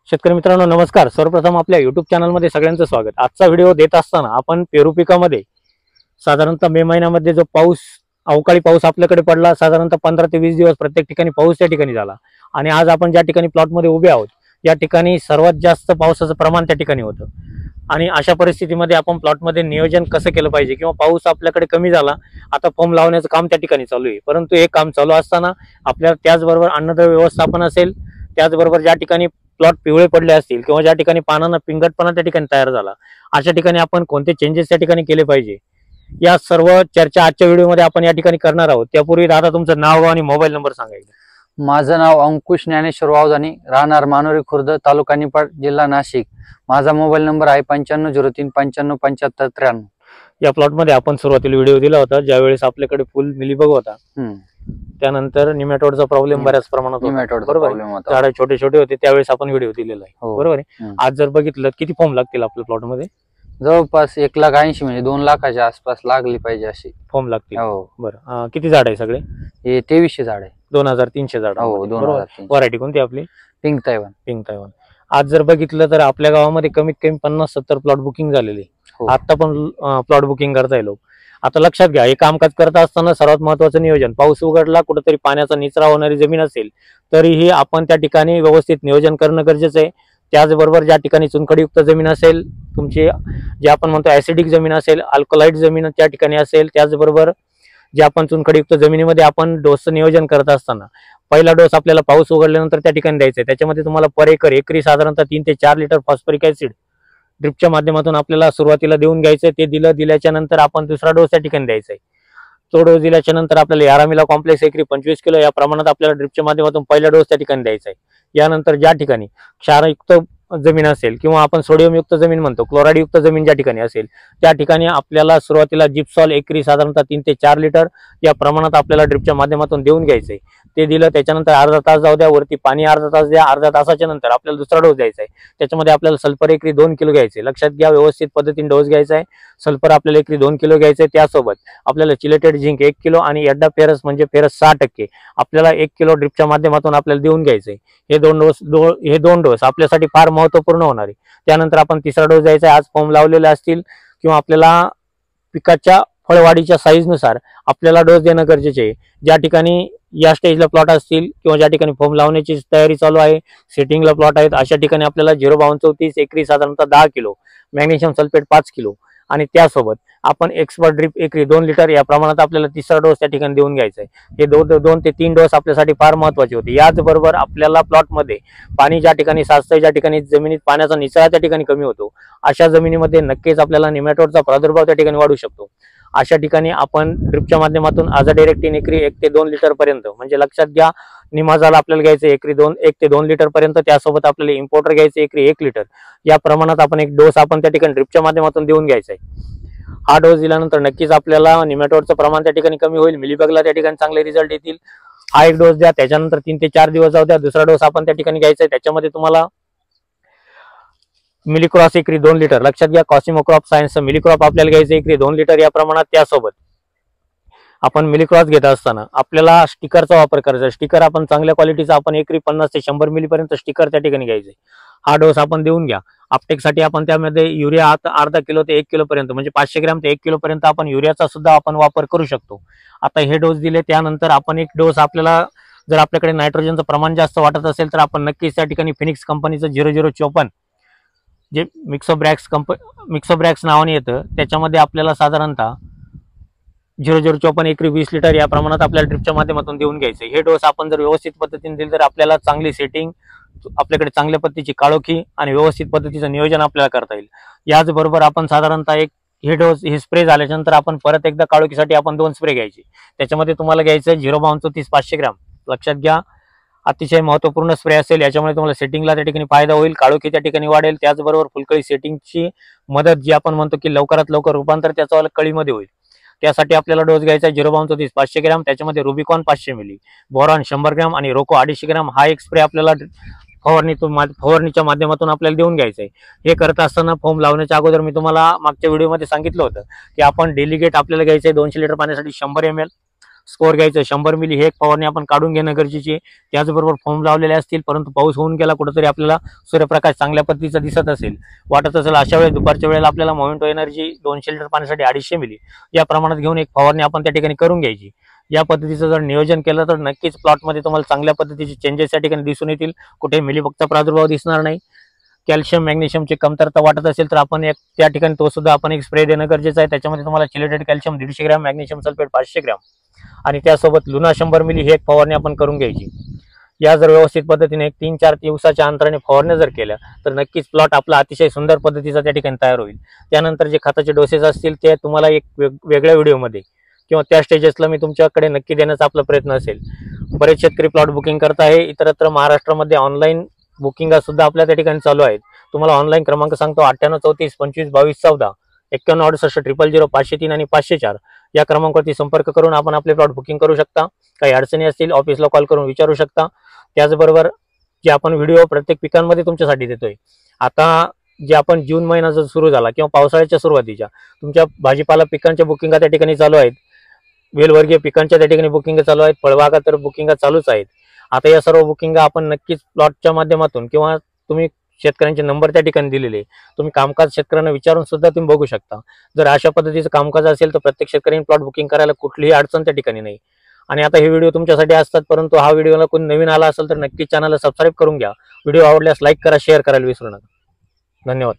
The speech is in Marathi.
शेतकरी मित्रांनो नमस्कार। सर्वप्रथम आपल्या YouTube चॅनलमध्ये सगळ्यांचं स्वागत। आजचा व्हिडिओ देत असताना आपण पेरू पिकामध्ये साधारणतः मे महिन्यामध्ये जो पाऊस अवकाळी पाऊस आपल्याकडे पडला, साधारणतः 15 ते 20 दिवस प्रत्येक ठिकाणी पाऊस त्या ठिकाणी झाला आणि आज आपण ज्या ठिकाणी प्लॉटमध्ये उभे आहोत या ठिकाणी सर्वात जास्त पावसाचं प्रमाण त्या ठिकाणी होतं आणि अशा परिस्थितीमध्ये आपण प्लॉटमध्ये नियोजन कसं केलं पाहिजे किंवा पाऊस आपल्याकडे कमी झाला, आता फोम लावण्याचं काम त्या ठिकाणी चालू आहे, परंतु हे काम चालू असताना आपल्याला त्याचबरोबर अन्नद्रव्य व्यवस्थापन असेल, त्याचबरोबर ज्या ठिकाणी प्लॉट पिवळे पडले असतील किंवा ज्या ठिकाणी पानांना पिंगटपणा त्या ठिकाणी तयार झाला, अशा ठिकाणी आपण कोणते चेंजेस त्या ठिकाणी केले पाहिजे या सर्व चर्चा आजच्या व्हिडिओमध्ये आपण या ठिकाणी करणार आहोत। त्यापूर्वी दादा तुमचं नाव आणि मोबाईल नंबर सांगायचं। माझं नाव अंकुश ज्ञानेश्वर वावजानी, राहणार मानोरी खुर्द, तालुका निफाड, जिल्हा नाशिक। माझा मोबाईल नंबर आहे 9503 957573। या प्लॉट मध्ये आपण सुरुवातीला व्हिडिओ दिला होता ज्यावेळेस आपल्याकडे फुल मिलीबग होता, त्यानंतर निमॅटोडचा प्रॉब्लेम बऱ्याच प्रमाणात होता, बरोबर? झाड छोटे छोटे होते त्यावेळेस आपण व्हिडिओ दिलेला आहे, बरोबर आहे? आज जर बघितलं किती फॉर्म लागतील आपल्या प्लॉट मध्ये? जवळपास 1,80,000 म्हणजे 2 लाखाच्या आसपास लागली पाहिजे अशी फॉर्म लागतील। बरं, किती झाड आहे सगळे? हे 2300 झाड आहे, 2300 झाड। हो, 2300। व्हरायटी कोणती आपली? Pink Taiwan. Pink Taiwan. आज जर बघितलं तर आपल्या गावामध्ये कमीत कमी 50-70 प्लॉट बुकिंग झालेले, आता पण प्लॉट बुकिंग करता येईल। आता लक्षात घ्या, हे कामकाज करत असताना सर्वात महत्वाचं नियोजन, पाऊस उघडला कुठेतरी पाण्याचा निचरा होणारी जमीन असेल तरीही आपण त्या ठिकाणी व्यवस्थित नियोजन करणं गरजेचं आहे। त्याचबरोबर ज्या ठिकाणी चुनखडीयुक्त जमीन असेल, तुमची जे आपण म्हणतो ऍसिडिक जमीन असेल, अल्कलाइट जमीन त्या ठिकाणी असेल, त्याचबरोबर जे आपण चुनखडीयुक्त जमिनीमध्ये आपण डोसचं नियोजन करत असताना पहिला डोस आपल्याला पाऊस उघडल्यानंतर त्या ठिकाणी द्यायचा आहे। त्याच्यामध्ये तुम्हाला पर एकर एकरी साधारणतः 3 ते 4 लिटर फॉस्फरिक ऍसिड ड्रिपच्या माध्यमातून आपल्याला सुरुवातीला देऊन घ्यायचंय। ते दिल्याच्या नंतर आपण दुसरा डोस त्या ठिकाणी द्यायचा आहे। तो डोस दिल्याच्या नंतर आपल्याला यारामिला कॉम्प्लेक्स एकरी 25 किलो या प्रमाणात आपल्याला ड्रिपच्या माध्यमातून पहिला डोस त्या ठिकाणी द्यायचा आहे। यानंतर ज्या ठिकाणी क्षारयुक्त जमीन असेल किंवा आपण सोडियम युक्त जमीन म्हणतो, क्लोराईड युक्त जमीन ज्या ठिकाणी असेल त्या ठिकाणी आपल्याला सुरुवातीला जिप्सॉल एकरी साधारणतः 3 ते 4 लिटर या प्रमाणात आपल्याला ड्रिपच्या माध्यमातून देऊन घ्यायचंय। ते दिलं त्याच्यानंतर अर्धा तास जाऊ द्या, वरती पाणी अर्धा तास द्या, अर्ध्या तासाच्या नंतर आपल्याला दुसरा डोस द्यायचा आहे। त्याच्यामध्ये आपल्याला सल्फर एकरी 2 किलो घ्यायचे, लक्षात घ्या, व्यवस्थित पद्धतीने डोस घ्यायचा आहे। सल्फर आपल्याला एकरी 2 किलो घ्यायचे, त्यासोबत आपल्याला चिलेटेड झिंक 1 किलो आणि एड्डा फेरस म्हणजे फेरस 6% आपल्याला 1 किलो ड्रिपच्या माध्यमातून आपल्याला देऊन घ्यायचंय। हे दोन डोस आपल्यासाठी फार महत्वपूर्ण होणार आहे। त्यानंतर आपण तिसरा डोस द्यायचा आहे। आज फॉर्म लावलेले असतील किंवा आपल्याला पिकाच्या फळवाढीच्या साईज नुसार आपल्याला डोस देणं गरजेचे आहे। ज्या ठिकाणी या स्टेजला प्लॉट असतील किंवा ज्या ठिकाणी फॉर्म लावण्याची तयारी चालू आहे, सेटिंगला प्लॉट आहेत, अशा ठिकाणी आपल्याला 0.32 एकरी साधारणतः 10 किलो, मॅग्नेशियम सल्फेट 5 किलो आणि त्यासोबत आपण एक्सपर्ट ड्रिप एकरी 2 लिटर या प्रमाणात आपल्याला तिसरा डोस त्या ठिकाणी देऊन घ्यायचा आहे। हे 2 ते 3 डोस आपल्यासाठी फार महत्वाचे होते। याचबरोबर आपल्याला प्लॉटमध्ये पाणी ज्या ठिकाणी साचतंय, ज्या ठिकाणी जमिनीत पाण्याचा निचरा त्या ठिकाणी कमी होतो, अशा जमिनीमध्ये नक्कीच आपल्याला निमॅटोडचा प्रादुर्भाव त्या ठिकाणी वाढू शकतो। अशा ठिकाणी आपण ड्रिपच्या माध्यमातून आझाडिरेक्टिन एकरी 1 ते 2 लिटर पर्यंत, म्हणजे लक्षात घ्या, निमाझाला आपल्याला घ्यायचं एकरी 1 ते 2 लिटर पर्यंत, त्यासोबत आपल्याला इम्पोर्टर घ्यायचं एकरी 1 लिटर या प्रमाणात आपण एक डोस आपण त्या ठिकाणी ड्रिपच्या माध्यमातून देऊन घ्यायचा आहे। हा डोस दिल्यानंतर नक्कीच आपल्याला निमॅटोडचं प्रमाण त्या ठिकाणी कमी होईल, मिलीबगला त्या ठिकाणी चांगले रिझल्ट येतील। हा एक डोस द्या, त्याच्यानंतर 3 ते 4 दिवस जाऊ द्या, दुसरा डोस आपण त्या ठिकाणी घ्यायचा आहे। त्याच्यामध्ये तुम्हाला मिलीक्रॉस एकरी 2 लिटर, लक्षात घ्या, कॉसिमोक्रॉप सायन्सचं मिलीक्रॉप आपल्याला घ्यायचं एकरी 2 लिटर या प्रमाणात। त्यासोबत आपण मिलीक्रॉस घेत असताना आपल्याला स्टिकरचा वापर करायचा। स्टिकर आपण चांगल्या क्वालिटीचा आपण एकरी 50 ते 100 मिली पर्यंत स्टिकर त्या ठिकाणी घ्यायचे। हा डोस आपण देऊन घ्या। आपटेकसाठी आपण त्यामध्ये युरिया अर्धा किलो ते 1 किलो पर्यंत, म्हणजे 500 ग्रॅम ते 1 किलो पर्यंत आपण युरियाचा सुद्धा आपण वापर करू शकतो। आता हे डोस दिले त्यानंतर आपण एक डोस, आपल्याला जर आपल्याकडे नायट्रोजनचं प्रमाण जास्त वाटत असेल तर आपण नक्कीच त्या ठिकाणी फिनिक्स कंपनीचं 0054 जे मिक्सोब्रॅक्स नावाने येतं, त्याच्यामध्ये आपल्याला साधारणतः 0054 एकरी 20 लिटर या प्रमाणात आपल्याला ड्रिपच्या माध्यमातून देऊन घ्यायचे। हे डोस आपण जर व्यवस्थित पद्धतीने दिले तर आपल्याला चांगली सेटिंग, आपल्याकडे चांगल्या पद्धतीची काळोखी आणि व्यवस्थित पद्धतीचं नियोजन आपल्याला करता येईल। याचबरोबर आपण साधारणतः हे स्प्रे झाल्याच्या नंतर आपण परत एकदा काळोखीसाठी आपण 2 स्प्रे घ्यायचे। त्याच्यामध्ये तुम्हाला घ्यायचं 0.34 500 ग्रॅम, लक्षात घ्या, अतिशय महत्वपूर्ण स्प्रे असेल। याच्यामुळे तुम्हाला सेटिंगला त्या ठिकाणी फायदा होईल, काळोखी त्या ठिकाणी वाढेल, त्याचबरोबर फुलकळी सेटिंगची मदत जी आपण म्हणतो की लवकरात लवकर रूपांतर त्याचं कळीमध्ये होईल, त्यासाठी आपल्याला डोस घ्यायचा 0.34 500 ग्रॅम। त्याच्यामध्ये रुबिकॉन 500 मिली, बोरॉन 100 ग्रॅम आणि रोको 250 ग्रॅम हा एक स्प्रे आपल्याला फवारणीच्या माध्यमातून आपल्याला देऊन घ्यायचंय। हे करत असताना फॉर्म लावण्याच्या अगोदर मी तुम्हाला मागच्या व्हिडिओमध्ये सांगितलं होतं की आपण डेलिगेट आपल्याला घ्यायचंय 200 लिटर पाण्यासाठी 100 ml, स्कोअर घ्यायचं 100 मिली हे एक फवारणी आपण काढून घेणं गरजेची आहे. त्याचबरोबर फॉर्म लावलेले असतील परंतु पाऊस होऊन गेला, कुठेतरी आपल्याला सूर्यप्रकाश चांगल्या पद्धतीचा दिसत असेल, वाटत असेल, अशा वेळेस दुपारच्या वेळेला आपल्याला मोमेंटो एनर्जी 200 लिटर पाण्यासाठी 250 मिली या प्रमाणात घेऊन एक फवारणी आपण त्या ठिकाणी करून घ्यायची. या पद्धतीचं जर नियोजन केलं तर नक्कीच प्लॉटमध्ये तुम्हाला चांगल्या पद्धतीचे चेंजेस या ठिकाणी दिसून येतील. कुठे मिलीबगचा प्रादुर्भाव दिसणार नाही. कॅल्शियम मॅग्नेशियमची कमतरता वाटत असेल तर आपण एक त्या ठिकाणी तो सुद्धा आपण एक स्प्रे देणं गरजेचं आहे. त्याच्यामध्ये तुम्हाला chelated calcium 150 gram, magnesium sulphate 500 gram आणि त्यासोबत लुना 100 मिली ही एक फवारणी आपण करून घ्यायची. या जर व्यवस्थित पद्धतीने 3-4 दिवसाच्या अंतराने फवारण्या जर केल्या तर नक्कीच प्लॉट आपला अतिशय सुंदर पद्धतीचा त्या ठिकाणी तयार होईल. त्यानंतर जे खताचे डोसेस असतील ते तुम्हाला एक वेगळ्या व्हिडिओमध्ये किंवा त्या स्टेजेसला मी तुमच्याकडे नक्की देण्याचा आपला प्रयत्न असेल. बरेच शेतकरी प्लॉट बुकिंग करत आहे. इतरत्र महाराष्ट्रामध्ये ऑनलाईन बुकिंग सुद्धा आपल्या त्या ठिकाणी चालू आहेत. तुम्हाला ऑनलाईन क्रमांक सांगतो 9834252214 9168 000 503 आणि 504 या क्रमांकावरती संपर्क करून आपण आपले प्लॉट बुकिंग करू शकता. काही अडचणी असतील ऑफिसला कॉल करून विचारू शकता. त्याचबरोबर जे आपण व्हिडिओ प्रत्येक पिकांमध्ये तुमच्यासाठी देतोय, आता जे आपण जून महिना जर सुरू झाला किंवा पावसाळ्याच्या सुरुवातीच्या तुमच्या भाजीपाला पिकांच्या बुकिंग त्या ठिकाणी चालू आहेत, वेलवर्गीय पिकांच्या त्या ठिकाणी बुकिंग चालू आहेत, फळबागा तर बुकिंग चालूच आहेत. आता या सर्व बुकिंग आपण नक्कीच प्लॉटच्या माध्यमातून किंवा तुम्ही शेतकऱ्यांचे नंबर त्या ठिकाणी दिलेले, तुम्ही कामकाज शेतकऱ्यांना विचारून सुद्धा तुम्ही बघू शकता. जर अशा पद्धतीचं कामकाज असेल तर प्रत्येक शेतकऱ्यांनी प्लॉट बुकिंग करायला कुठलीही अडचण त्या ठिकाणी नाही. आणि आता हे व्हिडिओ तुमच्यासाठी असतात, परंतु हा व्हिडिओला कोणी नवीन आला असेल तर नक्की चॅनलला सबस्क्राईब करून घ्या. व्हिडिओ आवडल्यास लाईक करा, शेअर करायला विसरू नका. धन्यवाद.